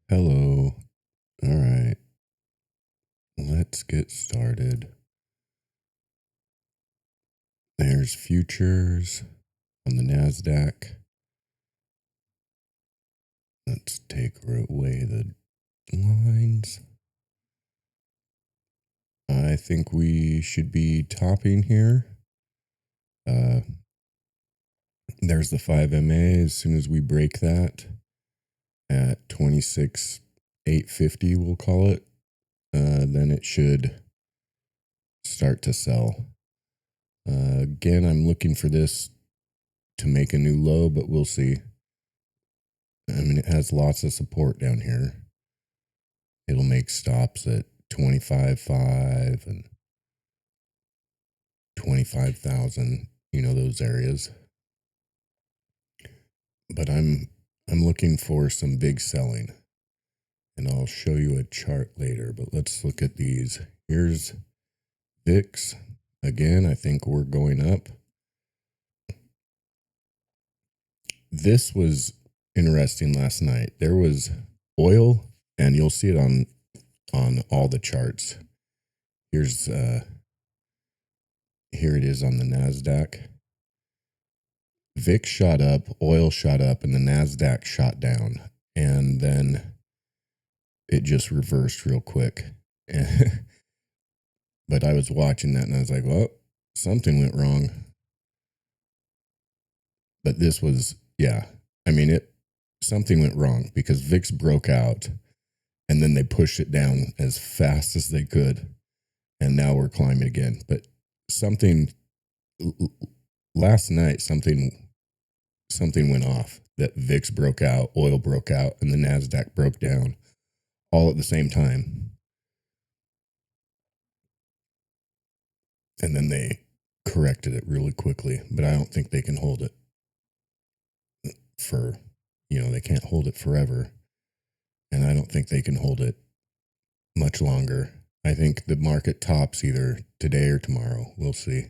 Hello. All right. Let's get started. There's futures on the NASDAQ. Let's take away the lines. I think we should be topping here. There's the 5MA. As soon as we break that at 26,850, we'll call it, then it should start to sell. Again, I'm looking for this to make a new low, but we'll see. I mean, it has lots of support down here. It'll make stops at 25.5 and 25,000, those areas. But I'm looking for some big selling. And I'll show you a chart later, but let's look at these. Here's VIX. Again, I think we're going up. This was interesting last night. There was oil, and you'll see it on all the charts. Here it is on the NASDAQ. VIX shot up, oil shot up, and the NASDAQ shot down. And then it just reversed real quick. But I was watching that and I was like, well, something went wrong. But this was, something went wrong because VIX broke out and then they pushed it down as fast as they could. And now we're climbing again. But last night, something went off, that VIX broke out, oil broke out, and the NASDAQ broke down all at the same time. And then they corrected it really quickly, but I don't think they can hold it they can't hold it forever. And I don't think they can hold it much longer. I think the market tops either today or tomorrow. We'll see.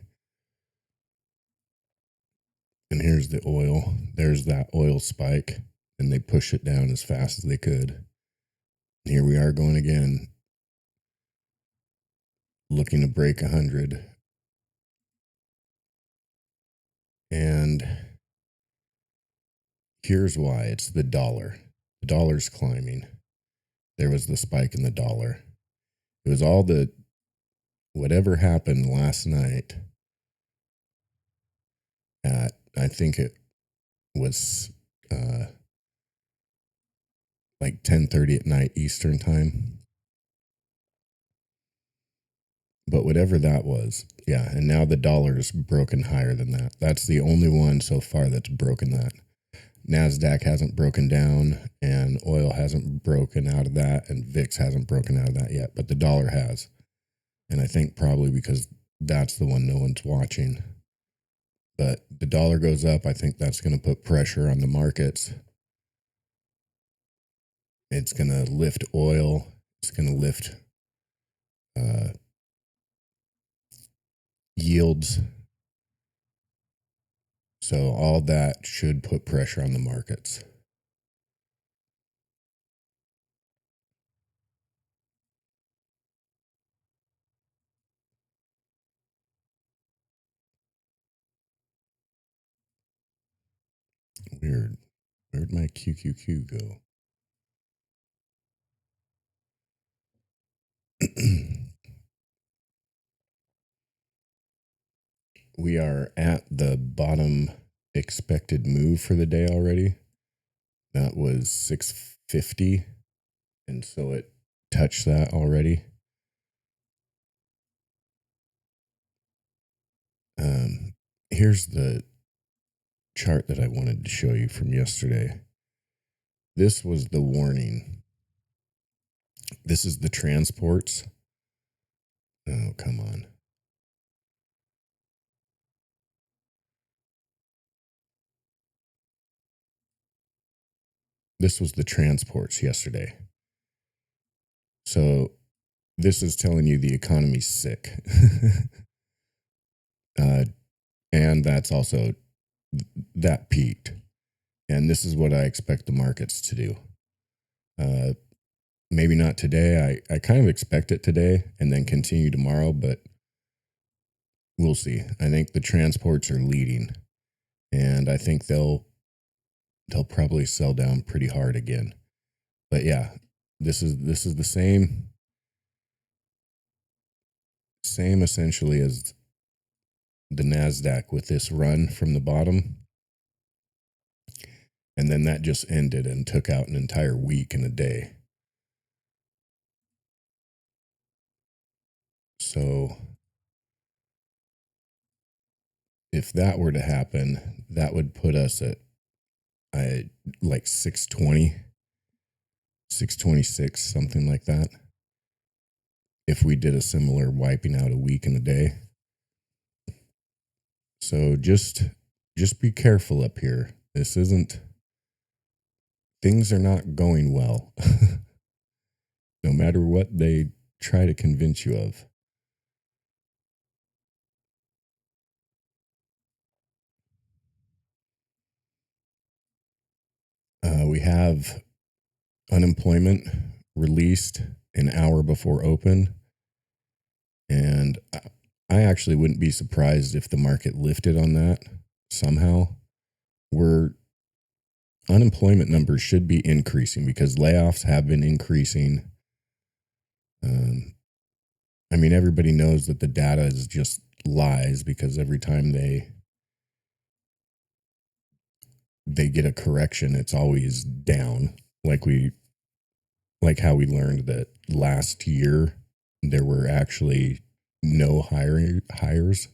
And here's the oil. There's that oil spike, and they push it down as fast as they could. And here we are going again, looking to break 100. And here's why. It's the dollar. The dollar's climbing. There was the spike in the dollar. It was all whatever happened last night at, I think it was like 10:30 at night Eastern time. But whatever that was, yeah, and now the dollar's broken higher than that. That's the only one so far that's broken that. NASDAQ hasn't broken down, and oil hasn't broken out of that, and VIX hasn't broken out of that yet, but the dollar has. And I think probably because that's the one no one's watching. But the dollar goes up, I think that's going to put pressure on the markets. It's going to lift oil. It's going to lift yields. So all that should put pressure on the markets. Weird. Where'd my QQQ go? We are at the bottom expected move for the day already. That was 650. And so it touched that already. Here's the chart that I wanted to show you from yesterday. This was the warning. This is the transports. Oh, come on. This was the transports yesterday. So this is telling you the economy's sick. And that's also, that peaked. And this is what I expect the markets to do. maybe not today. I kind of expect it today and then continue tomorrow, but we'll see. I think the transports are leading, and I think they'll probably sell down pretty hard again. But yeah, this is the same essentially as the Nasdaq with this run from the bottom, and then that just ended and took out an entire week in a day. So if that were to happen, that would put us at like 620, 626, something like that. If we did a similar wiping out a week in a day. So just be careful up here. This isn't, things are not going well. No matter what they try to convince you of. We have unemployment released an hour before open. And I actually wouldn't be surprised if the market lifted on that somehow. We're unemployment numbers should be increasing because layoffs have been increasing. I mean, everybody knows that the data is just lies because every time they get a correction, it's always down. Like how we learned that last year there were actually no hires.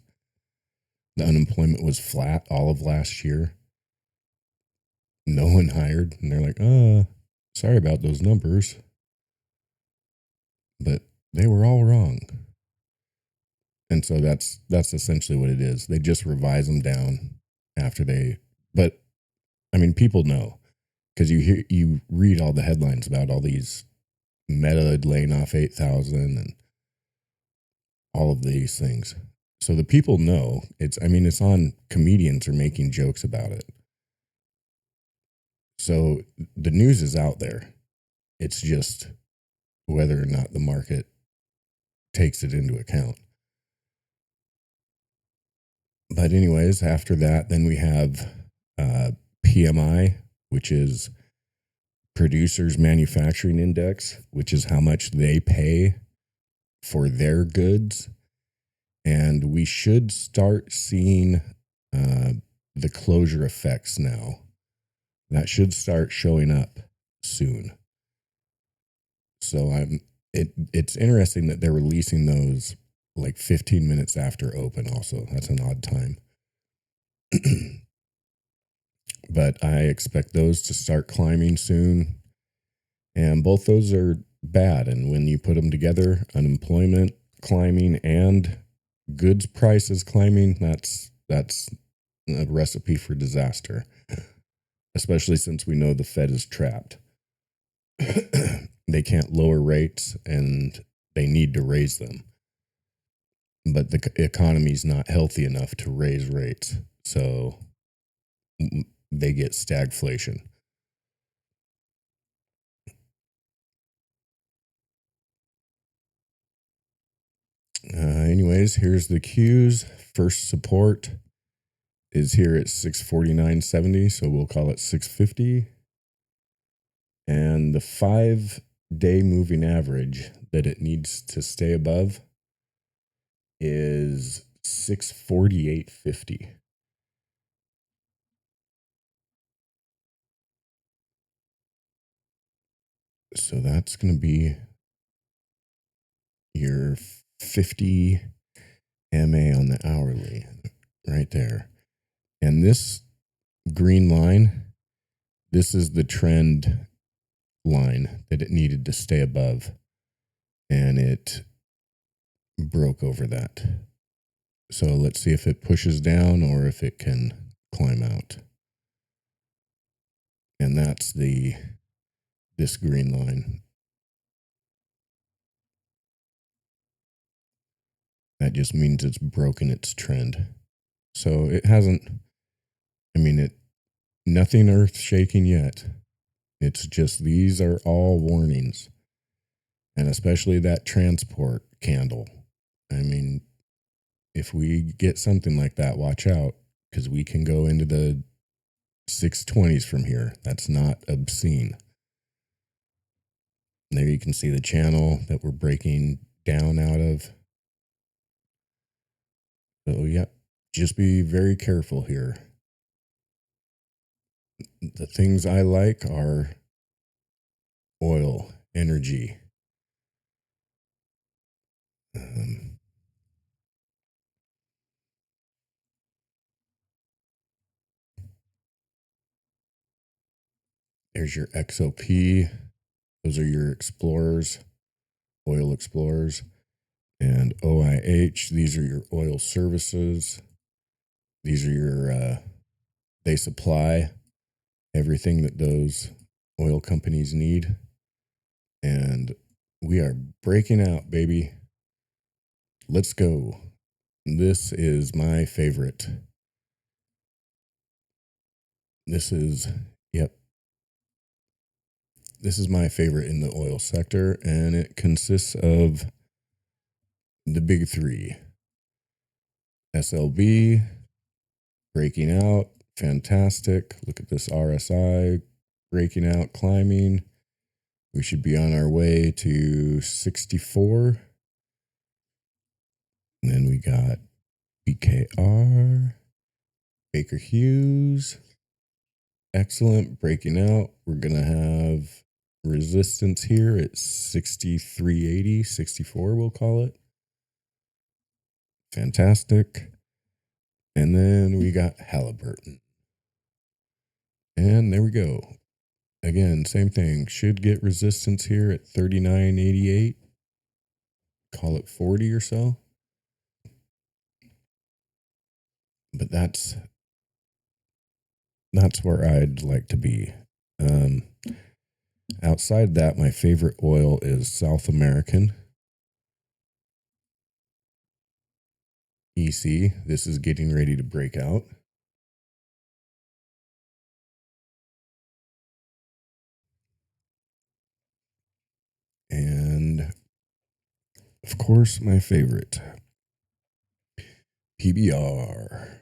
The unemployment was flat all of last year. No one hired, and they're like, sorry about those numbers, but they were all wrong. And so that's essentially what it is. They just revise them down after but I mean, people know because you read all the headlines about all these Meta laying off 8,000 and all of these things. So the people know it's on, comedians are making jokes about it. So the news is out there. It's just whether or not the market takes it into account. But anyways, after that, then we have PMI, which is Producers Manufacturing Index, which is how much they pay for their goods. And we should start seeing the closure effects now. That should start showing up soon. So it's interesting that they're releasing those like 15 minutes after open also. That's an odd time. But I expect those to start climbing soon. And both those are bad. And when you put them together, unemployment climbing and goods prices climbing, that's a recipe for disaster, especially since we know the Fed is trapped. They can't lower rates and they need to raise them. But the economy's not healthy enough to raise rates. So they get stagflation. Anyways, here's the cues. First support is here at 649.70, so we'll call it 650. And the 5-day moving average that it needs to stay above is 648.50. So that's going to be your 50 MA on the hourly right there. And this green line, this is the trend line that it needed to stay above. And it broke over that. So let's see if it pushes down or if it can climb out. And that's this green line. That just means it's broken its trend. So it hasn't, nothing earth shaking yet. It's just, these are all warnings. And especially that transport candle. I mean, if we get something like that, watch out, because we can go into the 620s from here. That's not obscene. There you can see the channel that we're breaking down out of. So, yeah, just be very careful here. The things I like are oil, energy. Um, there's your XOP. Those are your explorers, oil explorers. And OIH, these are your oil services. These are your, they supply everything that those oil companies need. And we are breaking out, baby. Let's go. This is my favorite. This is, yep, this is my favorite in the oil sector. And it consists of the big three: SLB, breaking out, fantastic. Look at this RSI breaking out, climbing. We should be on our way to 64. And then we got BKR, Baker Hughes. Excellent, breaking out. We're going to have resistance here at 63.80, 64, we'll call it. Fantastic. And then we got Halliburton. And there we go. Again, same thing. Should get resistance here at 39.88. Call it 40 or so. But that's where I'd like to be. Outside that, my favorite oil is South American. EC. This is getting ready to break out. And of course, my favorite, PBR.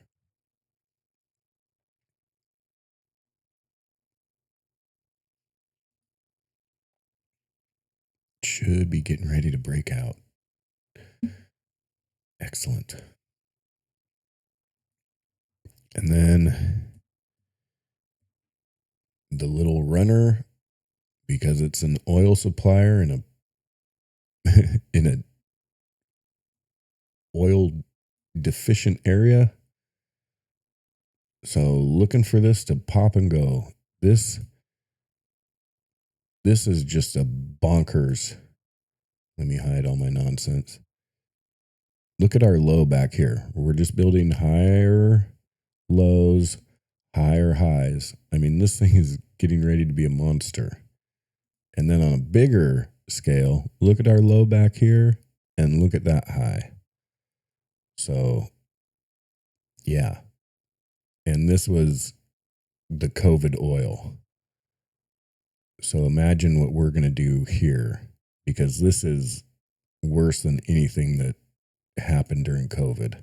Should be getting ready to break out. Excellent. And then the little runner, because it's an oil supplier in a in a oil deficient area. So looking for this to pop and go. This is just a bonkers. Let me hide all my nonsense. Look at our low back here. We're just building higher lows, higher highs. I mean, this thing is getting ready to be a monster. And then on a bigger scale, look at our low back here and look at that high. So, yeah. And this was the COVID oil. So imagine what we're going to do here, because this is worse than anything that happened during COVID.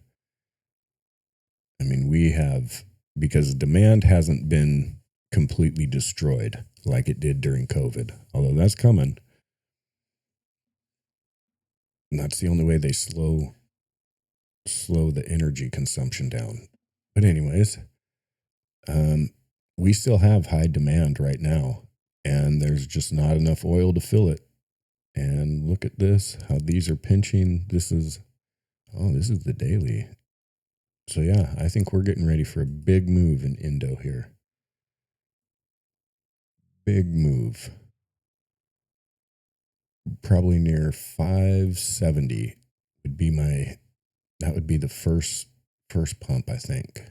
I mean, we have, because demand hasn't been completely destroyed like it did during COVID, although that's coming. And that's the only way they slow the energy consumption down. But anyways, we still have high demand right now, and there's just not enough oil to fill it. And look at this, how these are pinching. This is the daily. So yeah, I think we're getting ready for a big move in Indo here. Big move. Probably near 570 would be that would be the first pump, I think.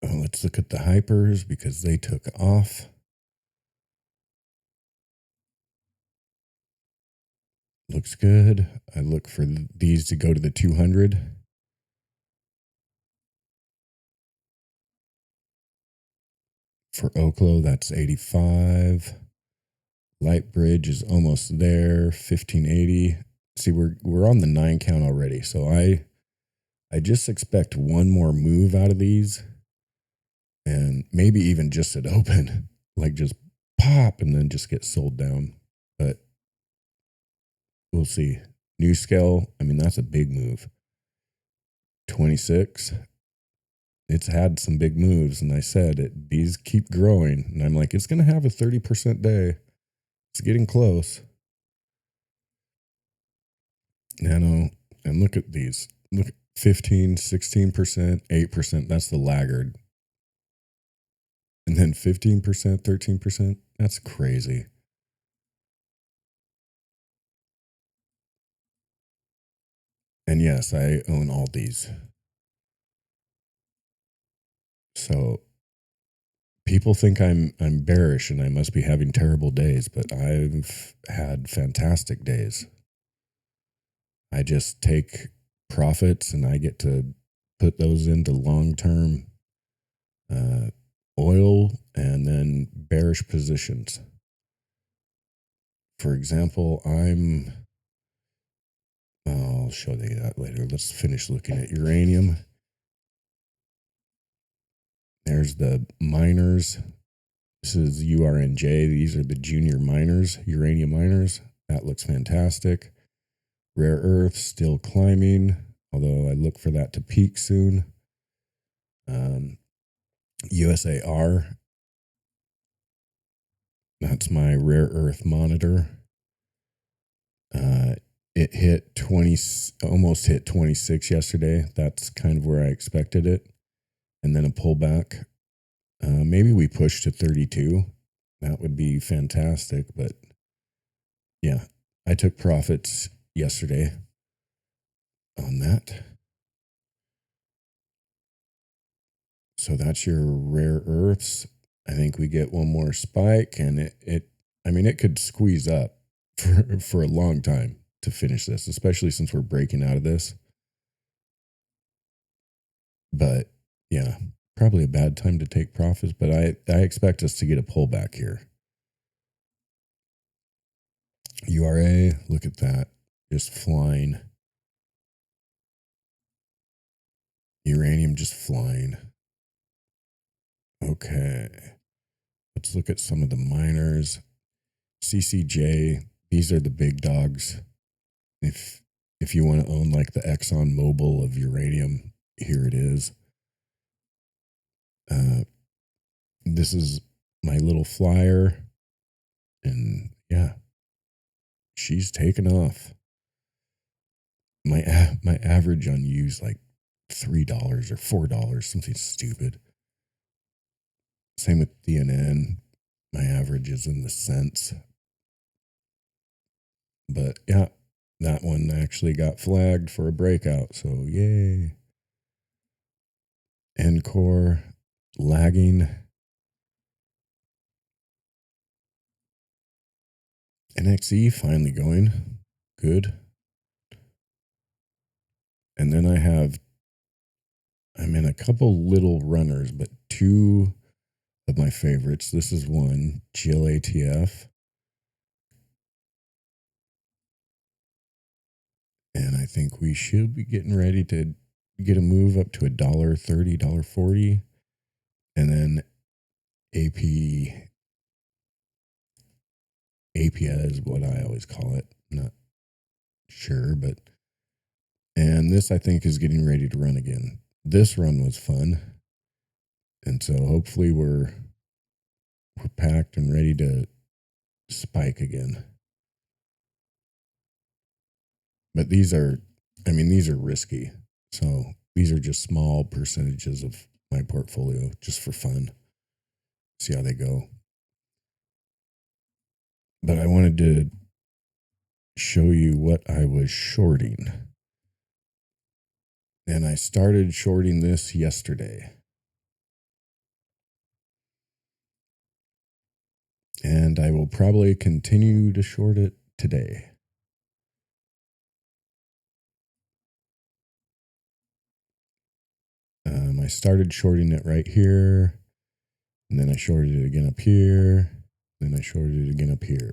Let's look at the hypers because they took off. Looks good. I look for these to go to the 200. For Oklo, that's 85. Light Bridge is almost there, 1580. See, we're on the 9 count already. So I just expect one more move out of these, and maybe even just at open, like just pop and then just get sold down. But we'll see. New scale, I mean, that's a big move. 26. It's had some big moves, and I said these keep growing, and I'm like, it's going to have a 30% day. It's getting close. Nano, and look at these. Look, 15, 16%, 8%. That's the laggard. And then 15%, 13%. That's crazy. And yes, I own all these. So people think I'm bearish and I must be having terrible days, but I've had fantastic days. I just take profits and I get to put those into long-term oil and then bearish positions. For example, I'll show you that later. Let's finish looking at uranium. There's the miners. This is URNJ. These are the junior miners, uranium miners. That looks fantastic. Rare earth still climbing, although I look for that to peak soon. USAR. That's my rare earth monitor. It hit 20, almost hit 26 yesterday. That's kind of where I expected it. And then a pullback. Maybe we push to 32. That would be fantastic. But yeah, I took profits yesterday on that. So that's your rare earths. I think we get one more spike, and it could squeeze up for a long time to finish this, especially since we're breaking out of this. But yeah, probably a bad time to take profits, but I expect us to get a pullback here. URA, look at that, just flying. Uranium just flying. Okay, let's look at some of the miners. CCJ, these are the big dogs. If you want to own like the Exxon Mobil of uranium, here it is. This is my little flyer, and yeah, she's taken off. My average on use like $3 or $4, something stupid. Same with DNN. My average is in the cents. But yeah, that one actually got flagged for a breakout. So yay. Encore lagging. NXE finally going. Good. And then I'm in a couple little runners, but two of my favorites. This is one, GIL ATF. And I think we should be getting ready to get a move up to $1.30, $1.40. And then APIA is what I always call it. Not sure, but and this I think is getting ready to run again. This run was fun. And so hopefully we're packed and ready to spike again. But these are risky. So these are just small percentages of my portfolio just for fun. See how they go. But I wanted to show you what I was shorting. And I started shorting this yesterday. And I will probably continue to short it today. I started shorting it right here. And then I shorted it again up here. Then I shorted it again up here.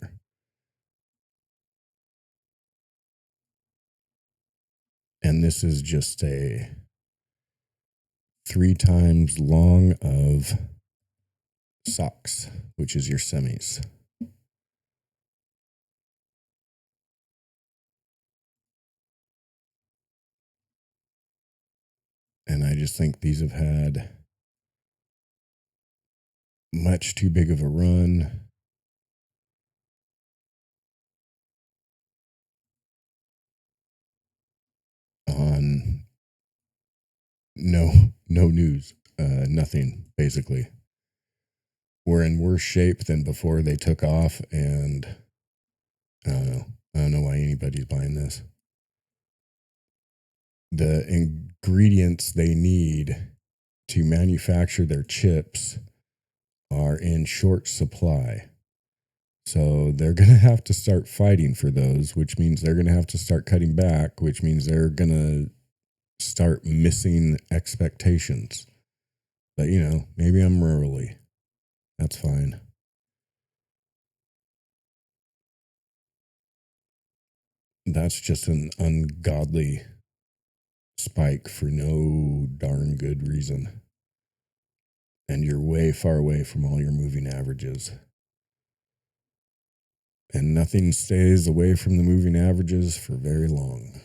And this is just a 3 times long of socks, which is your semis. And I just think these have had much too big of a run. On no news, nothing basically. We're in worse shape than before they took off, and I don't know. I don't know why anybody's buying this. The ingredients they need to manufacture their chips are in short supply. So they're going to have to start fighting for those, which means they're going to have to start cutting back, which means they're going to start missing expectations. But, maybe I'm early. That's fine. That's just an ungodly spike for no darn good reason. And you're way far away from all your moving averages. And nothing stays away from the moving averages for very long.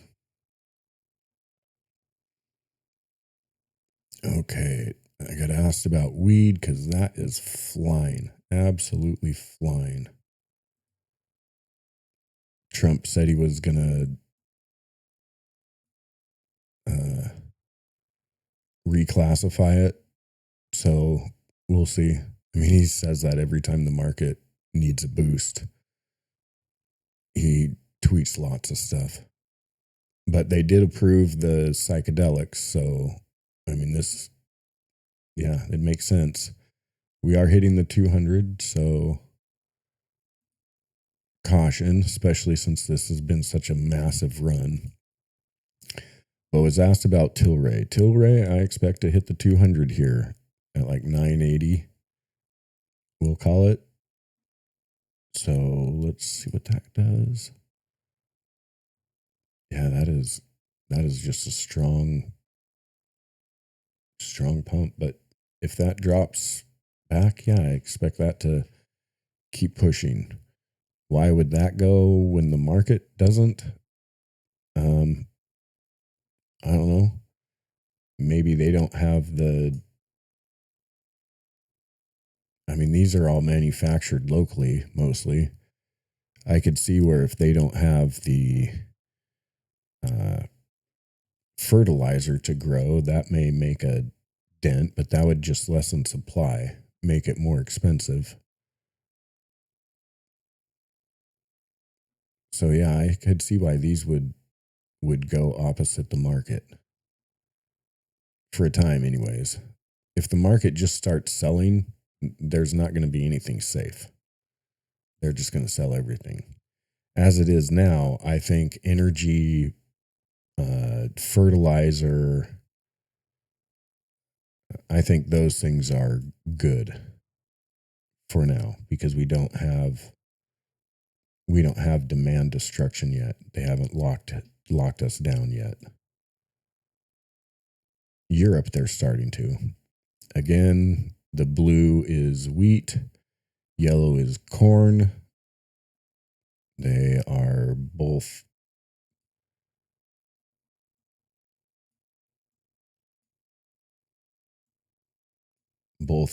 Okay, I got asked about weed because that is flying. Absolutely flying. Trump said he was going to reclassify it. So we'll see. I mean, he says that every time the market needs a boost. He tweets lots of stuff. But they did approve the psychedelics. So, I mean, it makes sense. We are hitting the 200. So, caution, especially since this has been such a massive run. But was asked about Tilray. Tilray, I expect to hit the 200 here at like 980. We'll call it. So let's see what that does. Yeah, that is just a strong pump. But if that drops back, yeah, I expect that to keep pushing. Why would that go when the market doesn't? I don't know. Maybe they don't have these are all manufactured locally mostly. I could see where if they don't have the fertilizer to grow, that may make a dent, but that would just lessen supply, make it more expensive. So yeah, I could see why these would go opposite the market for a time anyways. If the market just starts selling, there's not going to be anything safe. They're just going to sell everything. As it is now, I think energy, fertilizer, I think those things are good for now because we don't have demand destruction yet. They haven't locked us down yet. Europe, they're starting to. Again, the blue is wheat, yellow is corn. They are both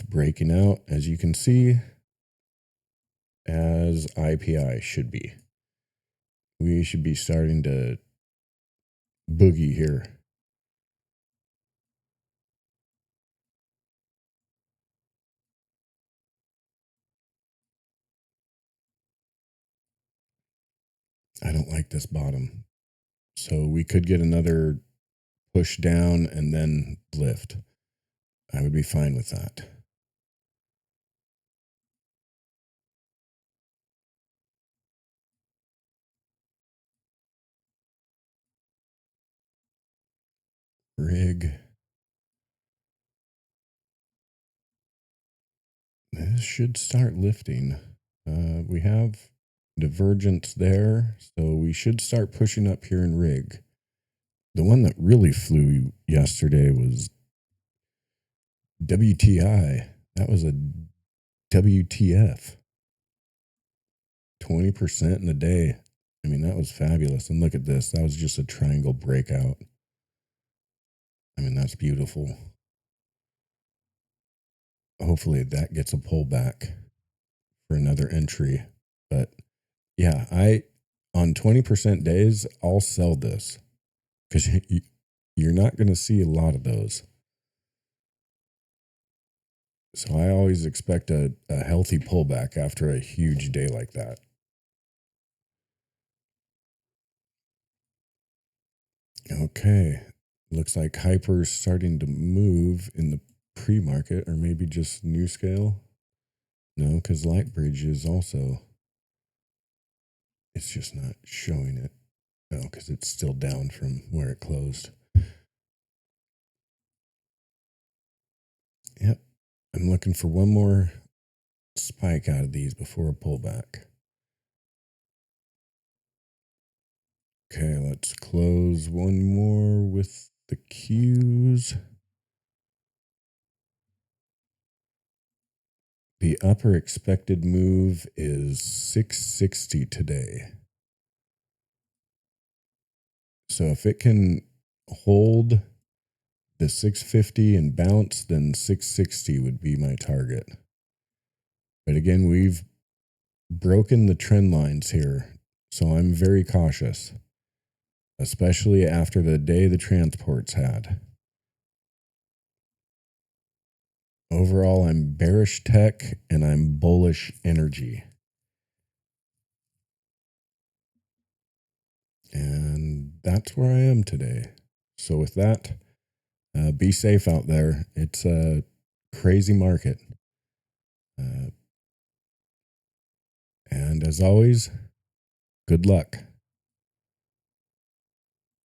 breaking out, as you can see, as IPI should be. We should be starting to boogie here. I don't like this bottom. So we could get another push down and then lift. I would be fine with that. Rig. This should start lifting. We have divergence there, so we should start pushing up here in rig. The one that really flew yesterday was WTI. That was a WTF. 20% in a day. I mean, that was fabulous. And look at this. That was just a triangle breakout. I mean, that's beautiful. Hopefully that gets a pullback for another entry. But yeah, on 20% days, I'll sell this because you're not going to see a lot of those. So I always expect a healthy pullback after a huge day like that. Okay. Looks like Hyper's starting to move in the pre-market, or maybe just new scale. No, because Lightbridge is also, it's just not showing it. No, because it's still down from where it closed. Yep. I'm looking for one more spike out of these before a pullback. Okay, let's close one more with the Qs. The upper expected move is 660 today. So if it can hold the 650 and bounce, then 660 would be my target. But again, we've broken the trend lines here, so I'm very cautious, especially after the day the transports had. Overall, I'm bearish tech and I'm bullish energy. And that's where I am today. So with that, be safe out there. It's a crazy market. And as always, good luck.